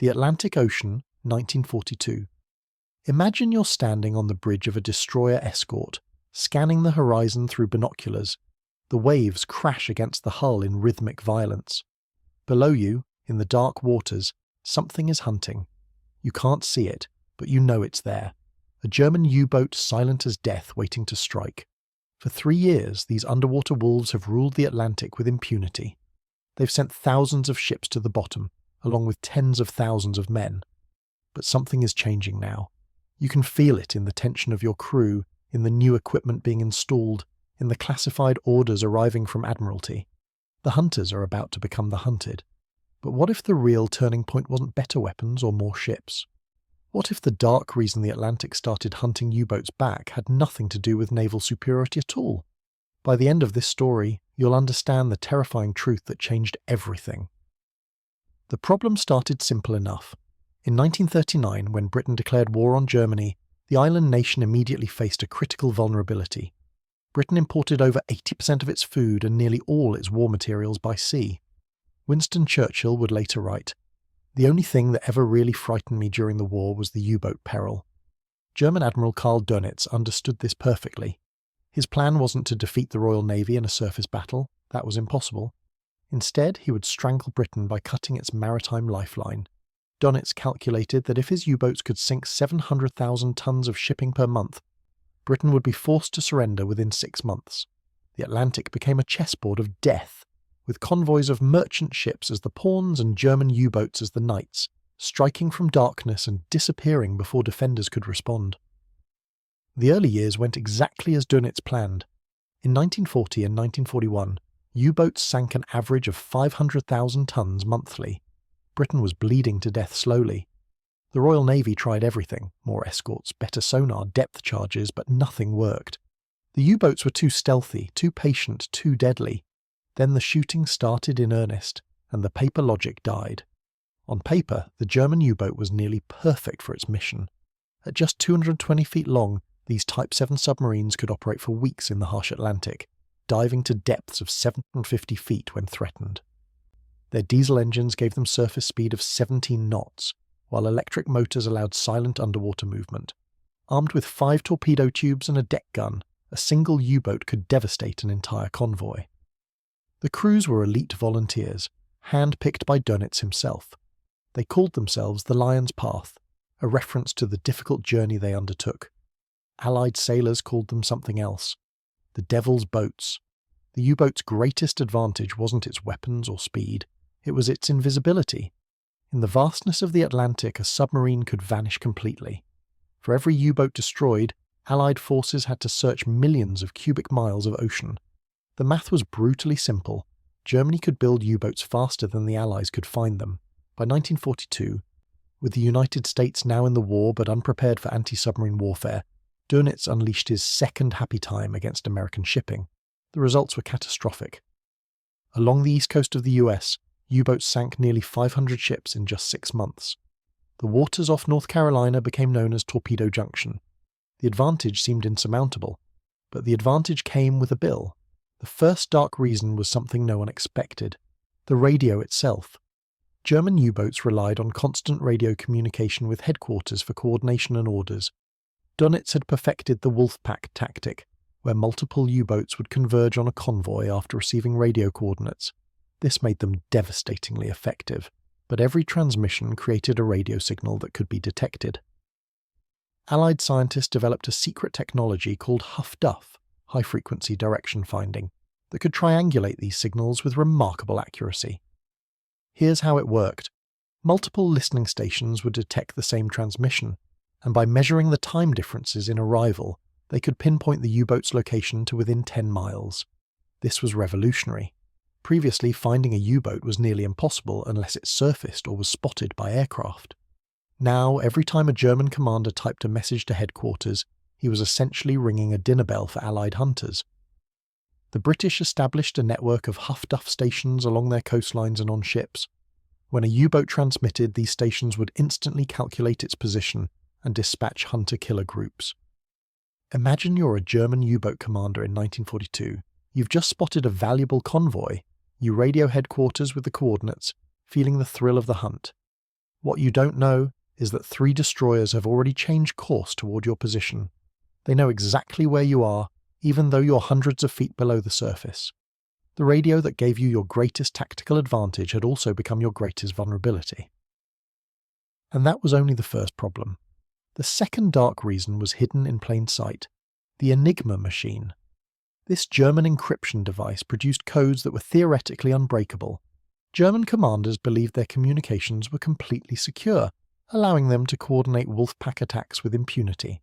The Atlantic Ocean, 1942. Imagine you're standing on the bridge of a destroyer escort, scanning the horizon through binoculars. The waves crash against the hull in rhythmic violence. Below you, in the dark waters, something is hunting. You can't see it, but you know it's there. A German U-boat silent as death waiting to strike. For 3 years, these underwater wolves have ruled the Atlantic with impunity. They've sent thousands of ships to the bottom, along with tens of thousands of men. But something is changing now. You can feel it in the tension of your crew, in the new equipment being installed, in the classified orders arriving from Admiralty. The hunters are about to become the hunted. But what if the real turning point wasn't better weapons or more ships? What if the dark reason the Atlantic started hunting U-boats back had nothing to do with naval superiority at all? By the end of this story, you'll understand the terrifying truth that changed everything. The problem started simple enough. In 1939, when Britain declared war on Germany, the island nation immediately faced a critical vulnerability. Britain imported over 80% of its food and nearly all its war materials by sea. Winston Churchill would later write, "The only thing that ever really frightened me during the war was the U-boat peril." German Admiral Karl Dönitz understood this perfectly. His plan wasn't to defeat the Royal Navy in a surface battle. That was impossible. Instead, he would strangle Britain by cutting its maritime lifeline. Dönitz calculated that if his U-boats could sink 700,000 tons of shipping per month, Britain would be forced to surrender within 6 months. The Atlantic became a chessboard of death, with convoys of merchant ships as the pawns and German U-boats as the knights, striking from darkness and disappearing before defenders could respond. The early years went exactly as Dönitz planned. In 1940 and 1941, U-boats sank an average of 500,000 tons monthly. Britain was bleeding to death slowly. The Royal Navy tried everything, more escorts, better sonar, depth charges, but nothing worked. The U-boats were too stealthy, too patient, too deadly. Then the shooting started in earnest, and the paper logic died. On paper, the German U-boat was nearly perfect for its mission. At just 220 feet long, these Type 7 submarines could operate for weeks in the harsh Atlantic, diving to depths of 750 feet when threatened. Their diesel engines gave them surface speed of 17 knots, while electric motors allowed silent underwater movement. Armed with 5 torpedo tubes and a deck gun, a single U-boat could devastate an entire convoy. The crews were elite volunteers, hand-picked by Dönitz himself. They called themselves the Lion's Path, a reference to the difficult journey they undertook. Allied sailors called them something else, the Devil's Boats. The U-boat's greatest advantage wasn't its weapons or speed, it was its invisibility. In the vastness of the Atlantic, a submarine could vanish completely. For every U-boat destroyed, Allied forces had to search millions of cubic miles of ocean. The math was brutally simple. Germany could build U-boats faster than the Allies could find them. By 1942, with the United States now in the war but unprepared for anti-submarine warfare, Dönitz unleashed his second happy time against American shipping. The results were catastrophic. Along the east coast of the US, U-boats sank nearly 500 ships in just 6 months. The waters off North Carolina became known as Torpedo Junction. The advantage seemed insurmountable, but the advantage came with a bill. The first dark reason was something no one expected: the radio itself. German U-boats relied on constant radio communication with headquarters for coordination and orders. Dönitz had perfected the Wolfpack tactic, where multiple U-boats would converge on a convoy after receiving radio coordinates. This made them devastatingly effective, but every transmission created a radio signal that could be detected. Allied scientists developed a secret technology called HFDUF, high-frequency direction finding, that could triangulate these signals with remarkable accuracy. Here's how it worked. Multiple listening stations would detect the same transmission, and by measuring the time differences in arrival, they could pinpoint the U-boat's location to within 10 miles. This was revolutionary. Previously, finding a U-boat was nearly impossible unless it surfaced or was spotted by aircraft. Now, every time a German commander typed a message to headquarters, he was essentially ringing a dinner bell for Allied hunters. The British established a network of HFDUF stations along their coastlines and on ships. When a U-boat transmitted, these stations would instantly calculate its position and dispatch hunter-killer groups. Imagine you're a German U-boat commander in 1942. You've just spotted a valuable convoy. You radio headquarters with the coordinates, feeling the thrill of the hunt. What you don't know is that 3 destroyers have already changed course toward your position. They know exactly where you are, even though you're hundreds of feet below the surface. The radio that gave you your greatest tactical advantage had also become your greatest vulnerability. And that was only the first problem. The second dark reason was hidden in plain sight: the Enigma machine. This German encryption device produced codes that were theoretically unbreakable. German commanders believed their communications were completely secure, allowing them to coordinate wolf-pack attacks with impunity.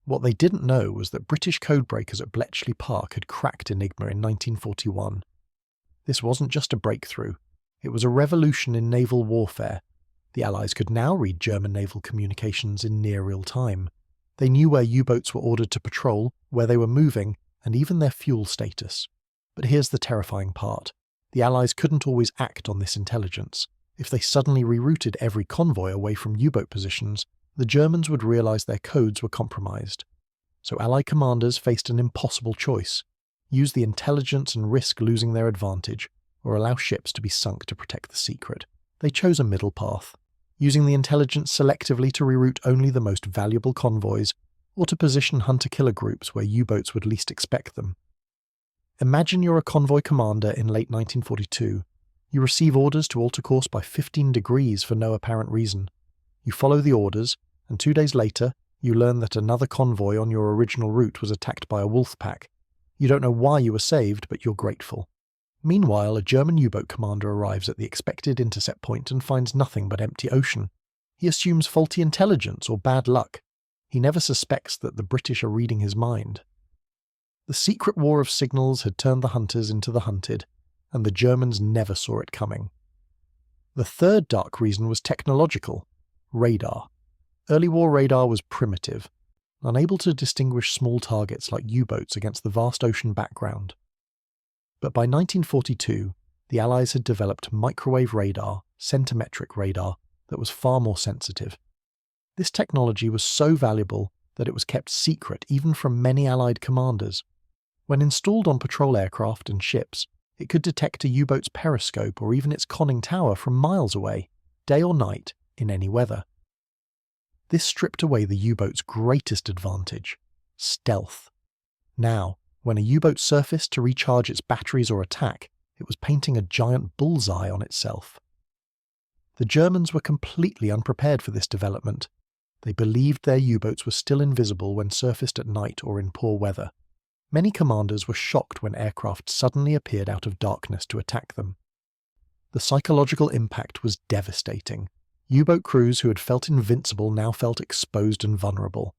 What they didn't know was that British codebreakers at Bletchley Park had cracked Enigma in 1941. This wasn't just a breakthrough, it was a revolution in naval warfare. The Allies could now read German naval communications in near real time. They knew where U-boats were ordered to patrol, where they were moving, and even their fuel status. But here's the terrifying part. The Allies couldn't always act on this intelligence. If they suddenly rerouted every convoy away from U-boat positions, the Germans would realise their codes were compromised. So Allied commanders faced an impossible choice: use the intelligence and risk losing their advantage, or allow ships to be sunk to protect the secret. They chose a middle path, using the intelligence selectively to reroute only the most valuable convoys, or to position hunter-killer groups where U-boats would least expect them. Imagine you're a convoy commander in late 1942. You receive orders to alter course by 15 degrees for no apparent reason. You follow the orders, and 2 days later, you learn that another convoy on your original route was attacked by a wolf pack. You don't know why you were saved, but you're grateful. Meanwhile, a German U-boat commander arrives at the expected intercept point and finds nothing but empty ocean. He assumes faulty intelligence or bad luck. He never suspects that the British are reading his mind. The secret war of signals had turned the hunters into the hunted, and the Germans never saw it coming. The third dark reason was technological: radar. Early war radar was primitive, unable to distinguish small targets like U-boats against the vast ocean background. But by 1942, the Allies had developed microwave radar, centimetric radar, that was far more sensitive. This technology was so valuable that it was kept secret even from many Allied commanders. When installed on patrol aircraft and ships, it could detect a U-boat's periscope or even its conning tower from miles away, day or night, in any weather. This stripped away the U-boat's greatest advantage: stealth. Now, when a U-boat surfaced to recharge its batteries or attack, it was painting a giant bullseye on itself. The Germans were completely unprepared for this development. They believed their U-boats were still invisible when surfaced at night or in poor weather. Many commanders were shocked when aircraft suddenly appeared out of darkness to attack them. The psychological impact was devastating. U-boat crews who had felt invincible now felt exposed and vulnerable.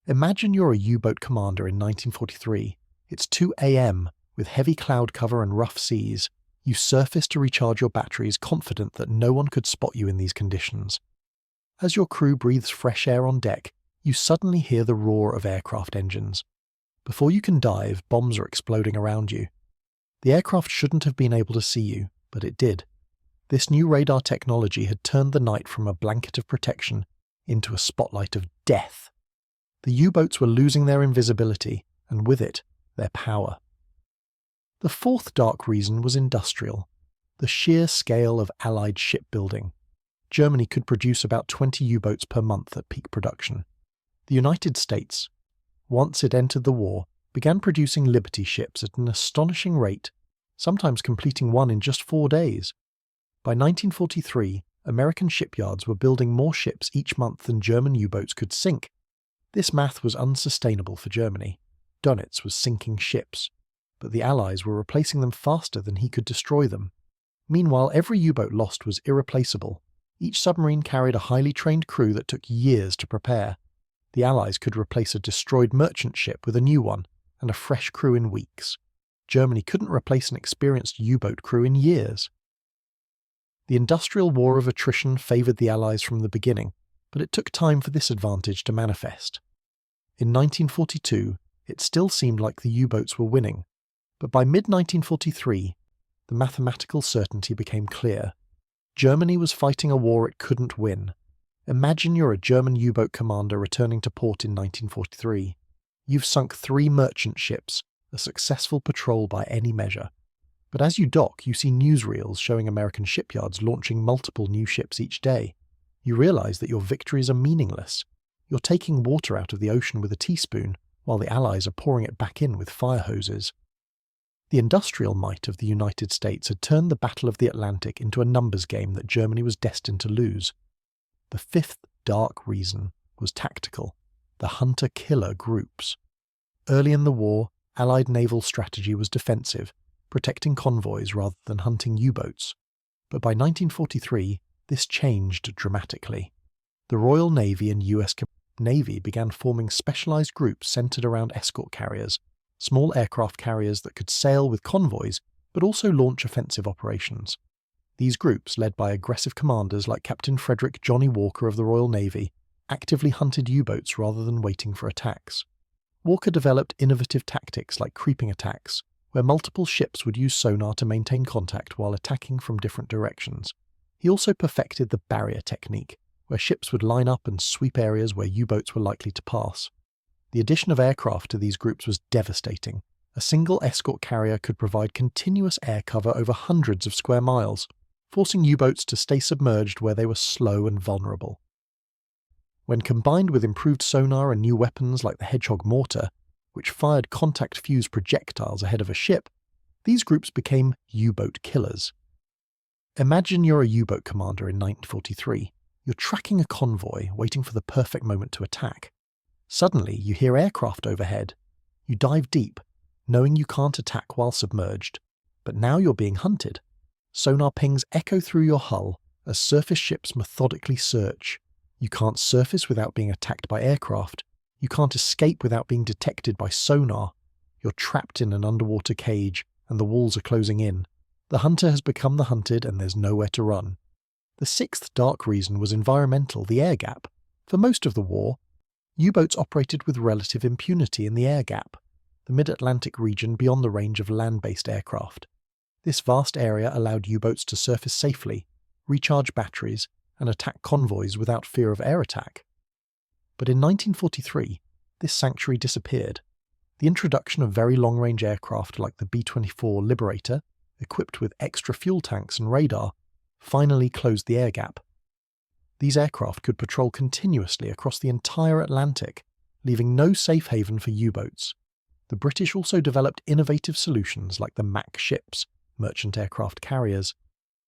Imagine you're a U-boat commander in 1943. It's 2 a.m. with heavy cloud cover and rough seas. You surface to recharge your batteries, confident that no one could spot you in these conditions. As your crew breathes fresh air on deck, you suddenly hear the roar of aircraft engines. Before you can dive, bombs are exploding around you. The aircraft shouldn't have been able to see you, but it did. This new radar technology had turned the night from a blanket of protection into a spotlight of death. The U-boats were losing their invisibility, and with it, their power. The fourth dark reason was industrial: the sheer scale of Allied shipbuilding. Germany could produce about 20 U-boats per month at peak production. The United States, once it entered the war, began producing Liberty ships at an astonishing rate, sometimes completing one in just 4 days. By 1943, American shipyards were building more ships each month than German U-boats could sink. This math was unsustainable for Germany. Dönitz was sinking ships, but the Allies were replacing them faster than he could destroy them. Meanwhile, every U-boat lost was irreplaceable. Each submarine carried a highly trained crew that took years to prepare. The Allies could replace a destroyed merchant ship with a new one, and a fresh crew in weeks. Germany couldn't replace an experienced U-boat crew in years. The industrial war of attrition favoured the Allies from the beginning, but it took time for this advantage to manifest. In 1942, it still seemed like the U-boats were winning, but by mid-1943, the mathematical certainty became clear. Germany was fighting a war it couldn't win. Imagine you're a German U-boat commander returning to port in 1943. You've sunk 3 merchant ships, a successful patrol by any measure. But as you dock, you see newsreels showing American shipyards launching multiple new ships each day. You realize that your victories are meaningless. You're taking water out of the ocean with a teaspoon, while the Allies are pouring it back in with fire hoses. The industrial might of the United States had turned the Battle of the Atlantic into a numbers game that Germany was destined to lose. The fifth dark reason was tactical: the hunter-killer groups. Early in the war, Allied naval strategy was defensive, protecting convoys rather than hunting U-boats. But by 1943, this changed dramatically. The Royal Navy and US Navy began forming specialized groups centered around escort carriers, small aircraft carriers that could sail with convoys but also launch offensive operations. These groups, led by aggressive commanders like Captain Frederick Johnny Walker of the Royal Navy, actively hunted U-boats rather than waiting for attacks. Walker developed innovative tactics like creeping attacks, where multiple ships would use sonar to maintain contact while attacking from different directions. He also perfected the barrier technique, where ships would line up and sweep areas where U-boats were likely to pass. The addition of aircraft to these groups was devastating. A single escort carrier could provide continuous air cover over hundreds of square miles, forcing U-boats to stay submerged where they were slow and vulnerable. When combined with improved sonar and new weapons like the Hedgehog mortar, which fired contact-fused projectiles ahead of a ship, these groups became U-boat killers. Imagine you're a U-boat commander in 1943. You're tracking a convoy, waiting for the perfect moment to attack. Suddenly, you hear aircraft overhead. You dive deep, knowing you can't attack while submerged. But now you're being hunted. Sonar pings echo through your hull as surface ships methodically search. You can't surface without being attacked by aircraft. You can't escape without being detected by sonar. You're trapped in an underwater cage, and the walls are closing in. The hunter has become the hunted, and there's nowhere to run. The sixth dark reason was environmental: the air gap. For most of the war, U-boats operated with relative impunity in the air gap, the mid-Atlantic region beyond the range of land-based aircraft. This vast area allowed U-boats to surface safely, recharge batteries, and attack convoys without fear of air attack. But in 1943, this sanctuary disappeared. The introduction of very long-range aircraft like the B-24 Liberator, equipped with extra fuel tanks and radar, finally closed the air gap. These aircraft could patrol continuously across the entire Atlantic, leaving no safe haven for U-boats. The British also developed innovative solutions like the Mack ships, merchant aircraft carriers,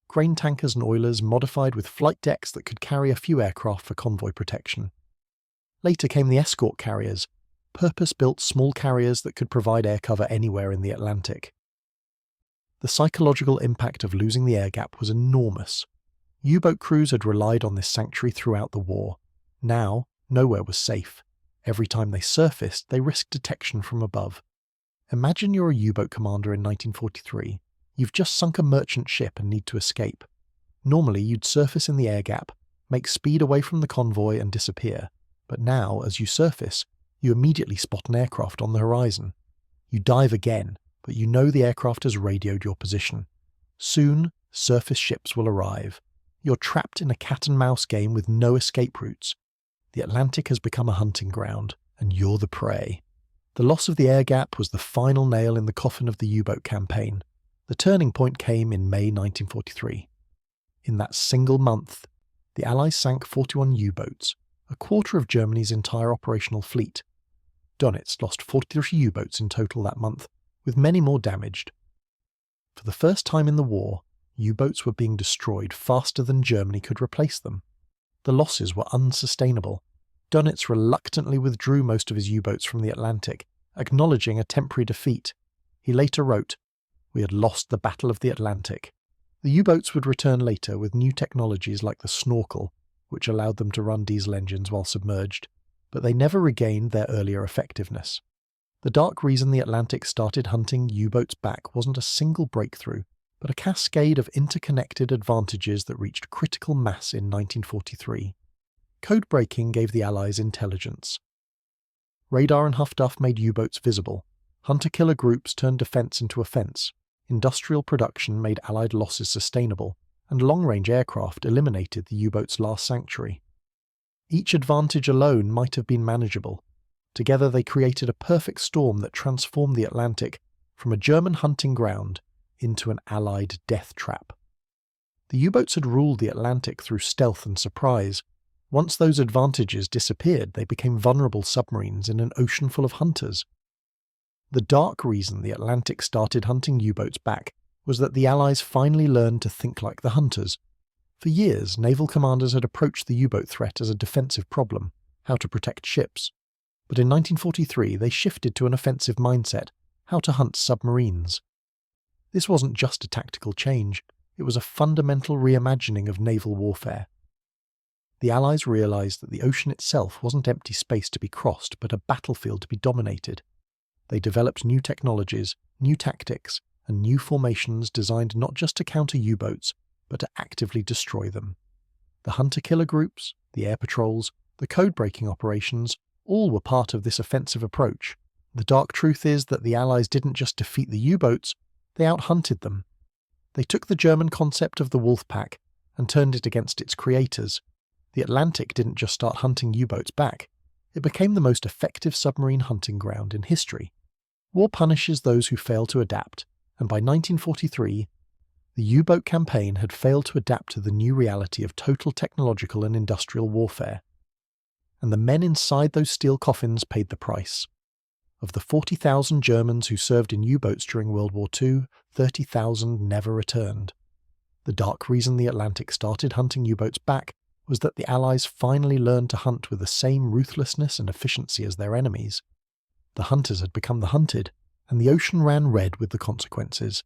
grain tankers and oilers modified with flight decks that could carry a few aircraft for convoy protection. Later came the escort carriers, purpose-built small carriers that could provide air cover anywhere in the Atlantic. The psychological impact of losing the air gap was enormous. U-boat crews had relied on this sanctuary throughout the war. Now, nowhere was safe. Every time they surfaced, they risked detection from above. Imagine you're a U-boat commander in 1943. You've just sunk a merchant ship and need to escape. Normally, you'd surface in the air gap, make speed away from the convoy and disappear. But now, as you surface, you immediately spot an aircraft on the horizon. You dive again, but you know the aircraft has radioed your position. Soon, surface ships will arrive. You're trapped in a cat-and-mouse game with no escape routes. The Atlantic has become a hunting ground, and you're the prey. The loss of the air gap was the final nail in the coffin of the U-boat campaign. The turning point came in May 1943. In that single month, the Allies sank 41 U-boats, a quarter of Germany's entire operational fleet. Donitz lost 43 U-boats in total that month, with many more damaged. For the first time in the war, U-boats were being destroyed faster than Germany could replace them. The losses were unsustainable. Donitz reluctantly withdrew most of his U-boats from the Atlantic, acknowledging a temporary defeat. He later wrote, "We had lost the Battle of the Atlantic." The U-boats would return later with new technologies like the snorkel, which allowed them to run diesel engines while submerged, but they never regained their earlier effectiveness. The dark reason the Atlantic started hunting U-boats back wasn't a single breakthrough, but a cascade of interconnected advantages that reached critical mass in 1943. Code breaking gave the Allies intelligence. Radar and Huff Duff made U-boats visible. Hunter-killer groups turned defense into offense. Industrial production made Allied losses sustainable, and long-range aircraft eliminated the U-boat's last sanctuary. Each advantage alone might have been manageable. Together they created a perfect storm that transformed the Atlantic from a German hunting ground into an Allied death trap. The U-boats had ruled the Atlantic through stealth and surprise. Once those advantages disappeared, they became vulnerable submarines in an ocean full of hunters. The dark reason the Atlantic started hunting U-boats back was that the Allies finally learned to think like the hunters. For years, naval commanders had approached the U-boat threat as a defensive problem, how to protect ships. But in 1943, they shifted to an offensive mindset, how to hunt submarines. This wasn't just a tactical change, it was a fundamental reimagining of naval warfare. The Allies realised that the ocean itself wasn't empty space to be crossed, but a battlefield to be dominated. They developed new technologies, new tactics, and new formations designed not just to counter U-boats, but to actively destroy them. The hunter-killer groups, the air patrols, the code-breaking operations, all were part of this offensive approach. The dark truth is that the Allies didn't just defeat the U-boats, they out-hunted them. They took the German concept of the wolf pack and turned it against its creators. The Atlantic didn't just start hunting U-boats back, it became the most effective submarine hunting ground in history. War punishes those who fail to adapt, and by 1943, the U-boat campaign had failed to adapt to the new reality of total technological and industrial warfare. And the men inside those steel coffins paid the price. Of the 40,000 Germans who served in U-boats during World War II, 30,000 never returned. The dark reason the Atlantic started hunting U-boats back was that the Allies finally learned to hunt with the same ruthlessness and efficiency as their enemies. The hunters had become the hunted, and the ocean ran red with the consequences.